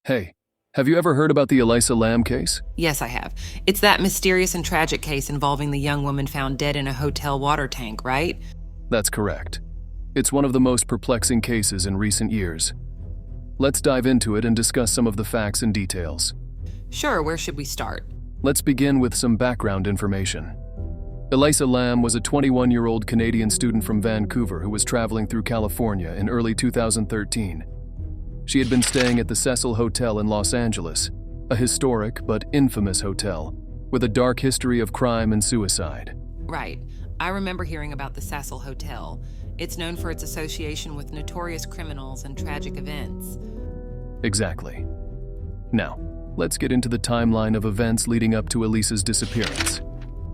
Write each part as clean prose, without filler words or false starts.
Hey, have you ever heard about the Elisa Lam case? Yes, I have. It's that mysterious and tragic case involving the young woman found dead in a hotel water tank, right? That's correct. It's one of the most perplexing cases in recent years. Let's dive into it and discuss some of the facts and details. Sure, where should we start? Let's begin with some background information. Elisa Lam was a 21-year-old Canadian student from Vancouver who was traveling through California in early 2013. She had been staying at the Cecil Hotel in Los Angeles, a historic but infamous hotel with a dark history of crime and suicide. Right. I remember hearing about the Cecil Hotel. It's known for its association with notorious criminals and tragic events. Exactly. Now, let's get into the timeline of events leading up to Elisa's disappearance.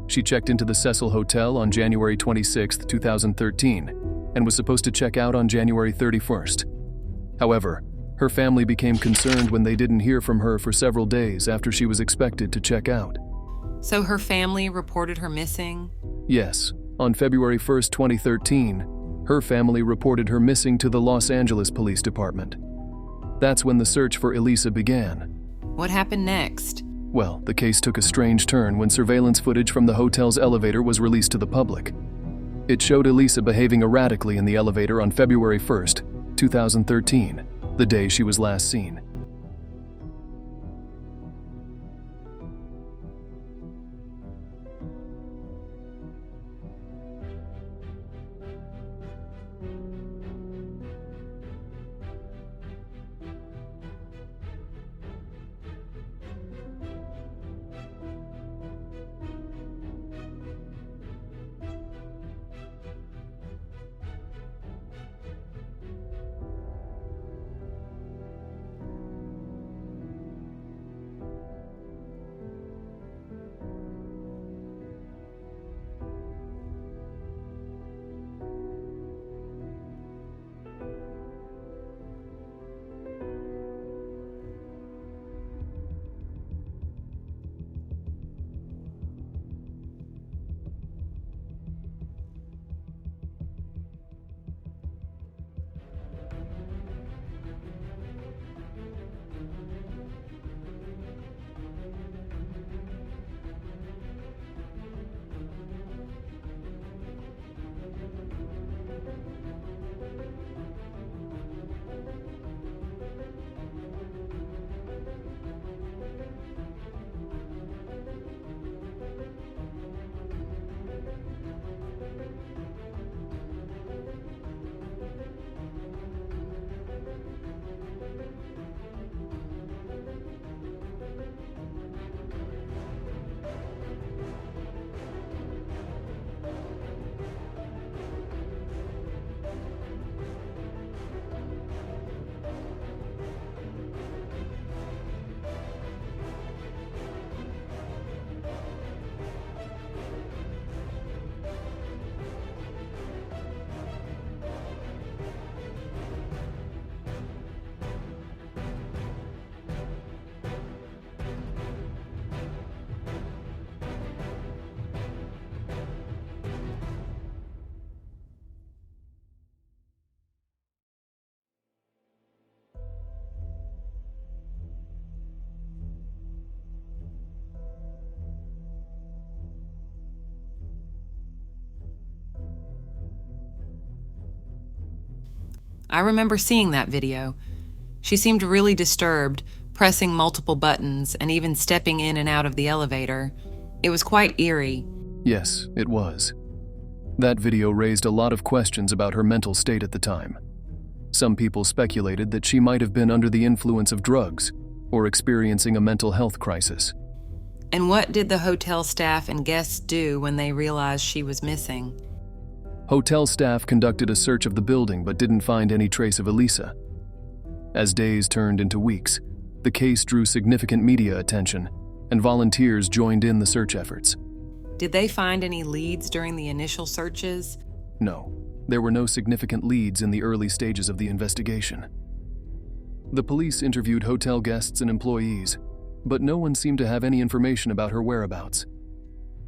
She checked into the Cecil Hotel on January 26, 2013, and was supposed to check out on January 31st. However, her family became concerned when they didn't hear from her for several days after she was expected to check out. So her family reported her missing? Yes, on February 1st, 2013, her family reported her missing to the Los Angeles Police Department. That's when the search for Elisa began. What happened next? Well, the case took a strange turn when surveillance footage from the hotel's elevator was released to the public. It showed Elisa behaving erratically in the elevator on February 1st, 2013, the day she was last seen. I remember seeing that video. She seemed really disturbed, pressing multiple buttons and even stepping in and out of the elevator. It was quite eerie. Yes, it was. That video raised a lot of questions about her mental state at the time. Some people speculated that she might have been under the influence of drugs or experiencing a mental health crisis. And what did the hotel staff and guests do when they realized she was missing? Hotel staff conducted a search of the building but didn't find any trace of Elisa. As days turned into weeks, the case drew significant media attention, and volunteers joined in the search efforts. Did they find any leads during the initial searches? No, there were no significant leads in the early stages of the investigation. The police interviewed hotel guests and employees, but no one seemed to have any information about her whereabouts.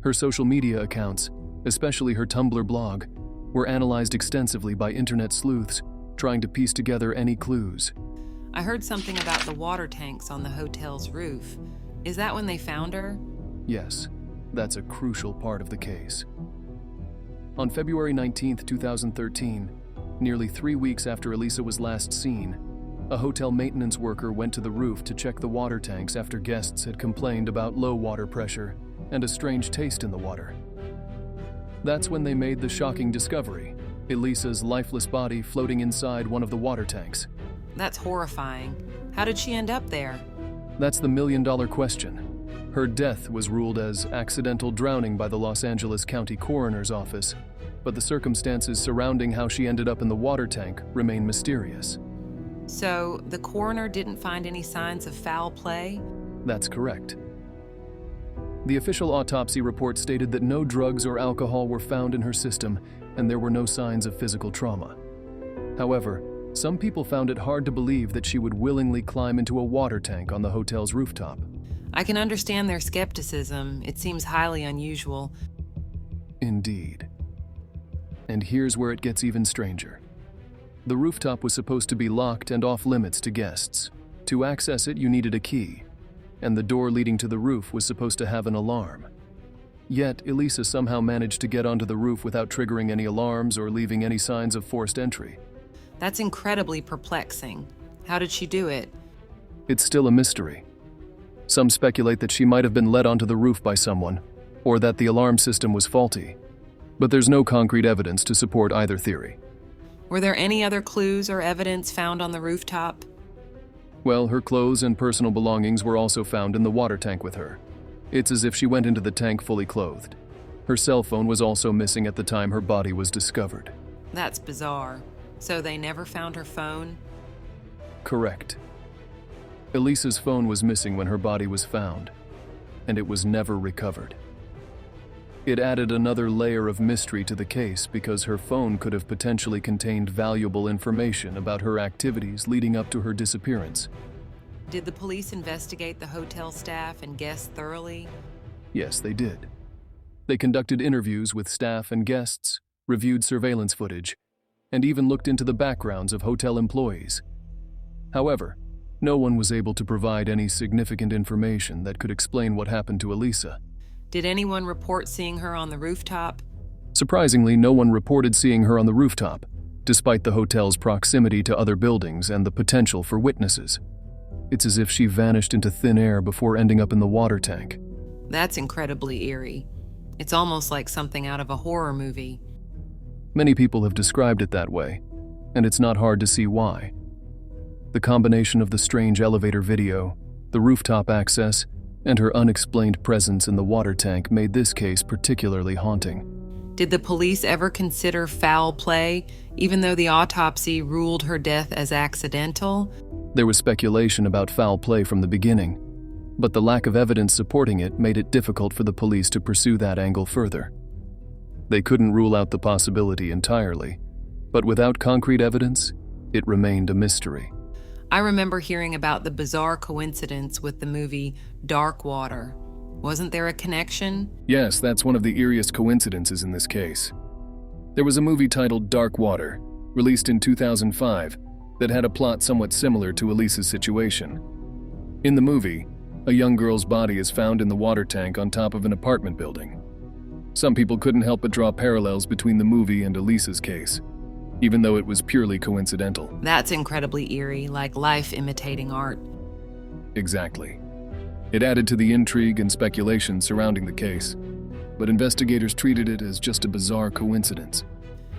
Her social media accounts, especially her Tumblr blog, were analyzed extensively by internet sleuths trying to piece together any clues. I heard something about the water tanks on the hotel's roof. Is that when they found her? Yes, that's a crucial part of the case. On February 19, 2013, nearly 3 weeks after Elisa was last seen, a hotel maintenance worker went to the roof to check the water tanks after guests had complained about low water pressure and a strange taste in the water. That's when they made the shocking discovery: Elisa's lifeless body floating inside one of the water tanks. That's horrifying. How did she end up there? That's the million-dollar question. Her death was ruled as accidental drowning by the Los Angeles County Coroner's Office, but the circumstances surrounding how she ended up in the water tank remain mysterious. So, the coroner didn't find any signs of foul play? That's correct. The official autopsy report stated that no drugs or alcohol were found in her system and there were no signs of physical trauma. However, some people found it hard to believe that she would willingly climb into a water tank on the hotel's rooftop. I can understand their skepticism. It seems highly unusual. Indeed. And here's where it gets even stranger. The rooftop was supposed to be locked and off-limits to guests. To access it, you needed a key, and the door leading to the roof was supposed to have an alarm. Yet, Elisa somehow managed to get onto the roof without triggering any alarms or leaving any signs of forced entry. That's incredibly perplexing. How did she do it? It's still a mystery. Some speculate that she might have been led onto the roof by someone, or that the alarm system was faulty. But there's no concrete evidence to support either theory. Were there any other clues or evidence found on the rooftop? Well, her clothes and personal belongings were also found in the water tank with her. It's as if she went into the tank fully clothed. Her cell phone was also missing at the time her body was discovered. That's bizarre. So they never found her phone? Correct. Elisa's phone was missing when her body was found, and it was never recovered. It added another layer of mystery to the case because her phone could have potentially contained valuable information about her activities leading up to her disappearance. Did the police investigate the hotel staff and guests thoroughly? Yes, they did. They conducted interviews with staff and guests, reviewed surveillance footage, and even looked into the backgrounds of hotel employees. However, no one was able to provide any significant information that could explain what happened to Elisa. Did anyone report seeing her on the rooftop? Surprisingly, no one reported seeing her on the rooftop, despite the hotel's proximity to other buildings and the potential for witnesses. It's as if she vanished into thin air before ending up in the water tank. That's incredibly eerie. It's almost like something out of a horror movie. Many people have described it that way, and it's not hard to see why. The combination of the strange elevator video, the rooftop access, and her unexplained presence in the water tank made this case particularly haunting. Did the police ever consider foul play, even though the autopsy ruled her death as accidental? There was speculation about foul play from the beginning, but the lack of evidence supporting it made it difficult for the police to pursue that angle further. They couldn't rule out the possibility entirely, but without concrete evidence, it remained a mystery. I remember hearing about the bizarre coincidence with the movie Dark Water. Wasn't there a connection? Yes, that's one of the eeriest coincidences in this case. There was a movie titled Dark Water, released in 2005, that had a plot somewhat similar to Elisa's situation. In the movie, a young girl's body is found in the water tank on top of an apartment building. Some people couldn't help but draw parallels between the movie and Elisa's case, even though it was purely coincidental. That's incredibly eerie, like life imitating art. Exactly. It added to the intrigue and speculation surrounding the case, but investigators treated it as just a bizarre coincidence.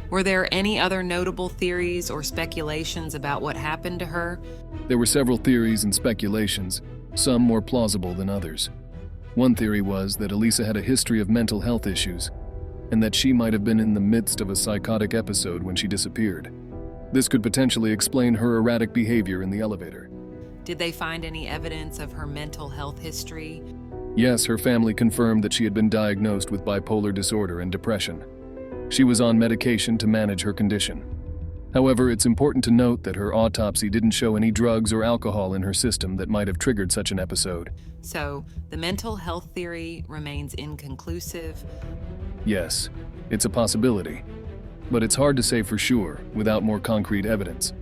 Were there any other notable theories or speculations about what happened to her? There were several theories and speculations, some more plausible than others. One theory was that Elisa had a history of mental health issues, and that she might have been in the midst of a psychotic episode when she disappeared. This could potentially explain her erratic behavior in the elevator. Did they find any evidence of her mental health history? Yes, her family confirmed that she had been diagnosed with bipolar disorder and depression. She was on medication to manage her condition. However, it's important to note that her autopsy didn't show any drugs or alcohol in her system that might have triggered such an episode. So, the mental health theory remains inconclusive? Yes, it's a possibility, but it's hard to say for sure without more concrete evidence.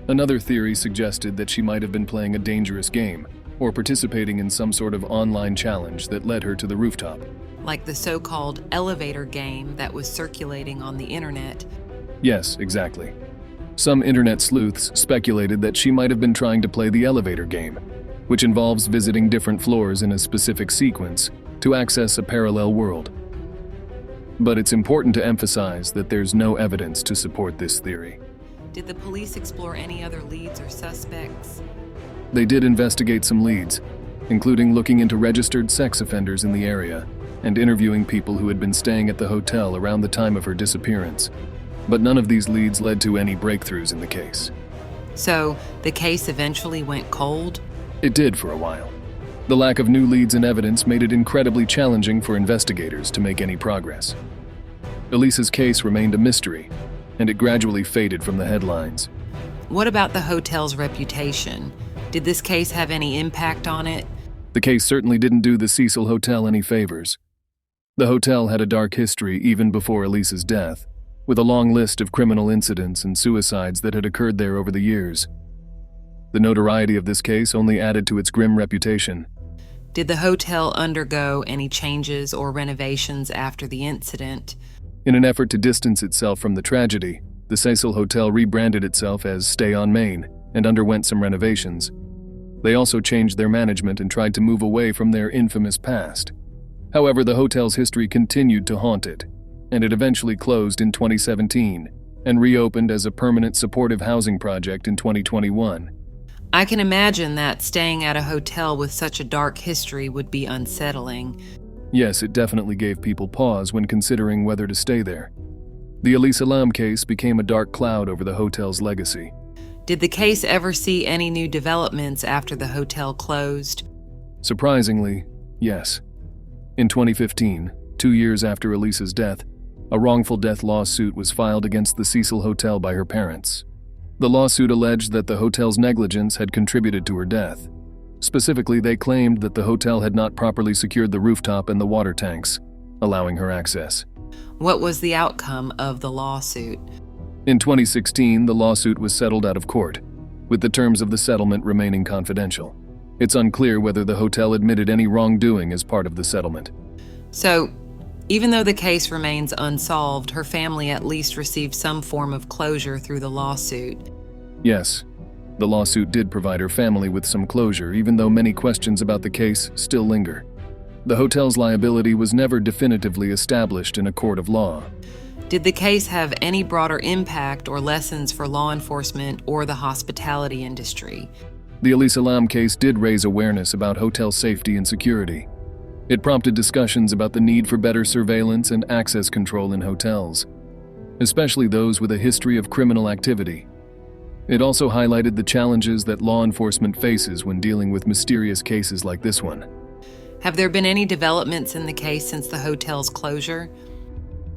Another theory suggested that she might have been playing a dangerous game or participating in some sort of online challenge that led her to the rooftop. Like the so-called elevator game that was circulating on the internet. Yes, exactly. Some internet sleuths speculated that she might have been trying to play the elevator game, which involves visiting different floors in a specific sequence to access a parallel world. But it's important to emphasize that there's no evidence to support this theory. Did the police explore any other leads or suspects? They did investigate some leads, including looking into registered sex offenders in the area and interviewing people who had been staying at the hotel around the time of her disappearance. But none of these leads led to any breakthroughs in the case. So, the case eventually went cold? It did for a while. The lack of new leads and evidence made it incredibly challenging for investigators to make any progress. Elisa's case remained a mystery, and it gradually faded from the headlines. What about the hotel's reputation? Did this case have any impact on it? The case certainly didn't do the Cecil Hotel any favors. The hotel had a dark history even before Elisa's death, with a long list of criminal incidents and suicides that had occurred there over the years. The notoriety of this case only added to its grim reputation. Did the hotel undergo any changes or renovations after the incident? In an effort to distance itself from the tragedy, the Cecil Hotel rebranded itself as Stay on Main and underwent some renovations. They also changed their management and tried to move away from their infamous past. However, the hotel's history continued to haunt it, and it eventually closed in 2017 and reopened as a permanent supportive housing project in 2021. I can imagine that staying at a hotel with such a dark history would be unsettling. Yes, it definitely gave people pause when considering whether to stay there. The Elisa Lam case became a dark cloud over the hotel's legacy. Did the case ever see any new developments after the hotel closed? Surprisingly, yes. In 2015, 2 years after Elisa's death, a wrongful death lawsuit was filed against the Cecil Hotel by her parents. The lawsuit alleged that the hotel's negligence had contributed to her death. Specifically, they claimed that the hotel had not properly secured the rooftop and the water tanks, allowing her access. What was the outcome of the lawsuit? In 2016, the lawsuit was settled out of court, with the terms of the settlement remaining confidential. It's unclear whether the hotel admitted any wrongdoing as part of the settlement. So, even though the case remains unsolved, her family at least received some form of closure through the lawsuit. Yes, the lawsuit did provide her family with some closure, even though many questions about the case still linger. The hotel's liability was never definitively established in a court of law. Did the case have any broader impact or lessons for law enforcement or the hospitality industry? The Elisa Lam case did raise awareness about hotel safety and security. It prompted discussions about the need for better surveillance and access control in hotels, especially those with a history of criminal activity. It also highlighted the challenges that law enforcement faces when dealing with mysterious cases like this one. Have there been any developments in the case since the hotel's closure?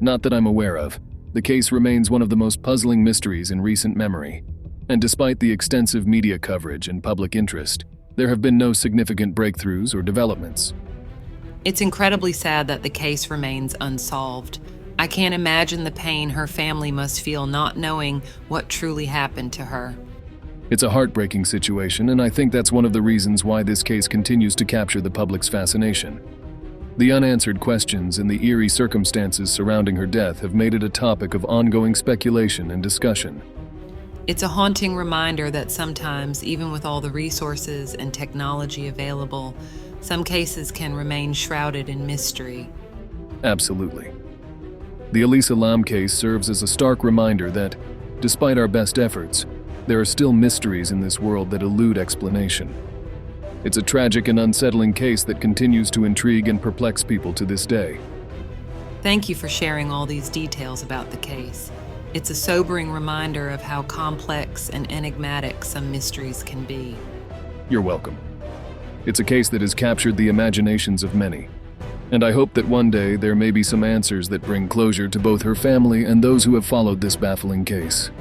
Not that I'm aware of. The case remains one of the most puzzling mysteries in recent memory. And despite the extensive media coverage and public interest, there have been no significant breakthroughs or developments. It's incredibly sad that the case remains unsolved. I can't imagine the pain her family must feel not knowing what truly happened to her. It's a heartbreaking situation, and I think that's one of the reasons why this case continues to capture the public's fascination. The unanswered questions and the eerie circumstances surrounding her death have made it a topic of ongoing speculation and discussion. It's a haunting reminder that sometimes, even with all the resources and technology available, some cases can remain shrouded in mystery. Absolutely. The Elisa Lam case serves as a stark reminder that, despite our best efforts, there are still mysteries in this world that elude explanation. It's a tragic and unsettling case that continues to intrigue and perplex people to this day. Thank you for sharing all these details about the case. It's a sobering reminder of how complex and enigmatic some mysteries can be. You're welcome. It's a case that has captured the imaginations of many, and I hope that one day there may be some answers that bring closure to both her family and those who have followed this baffling case.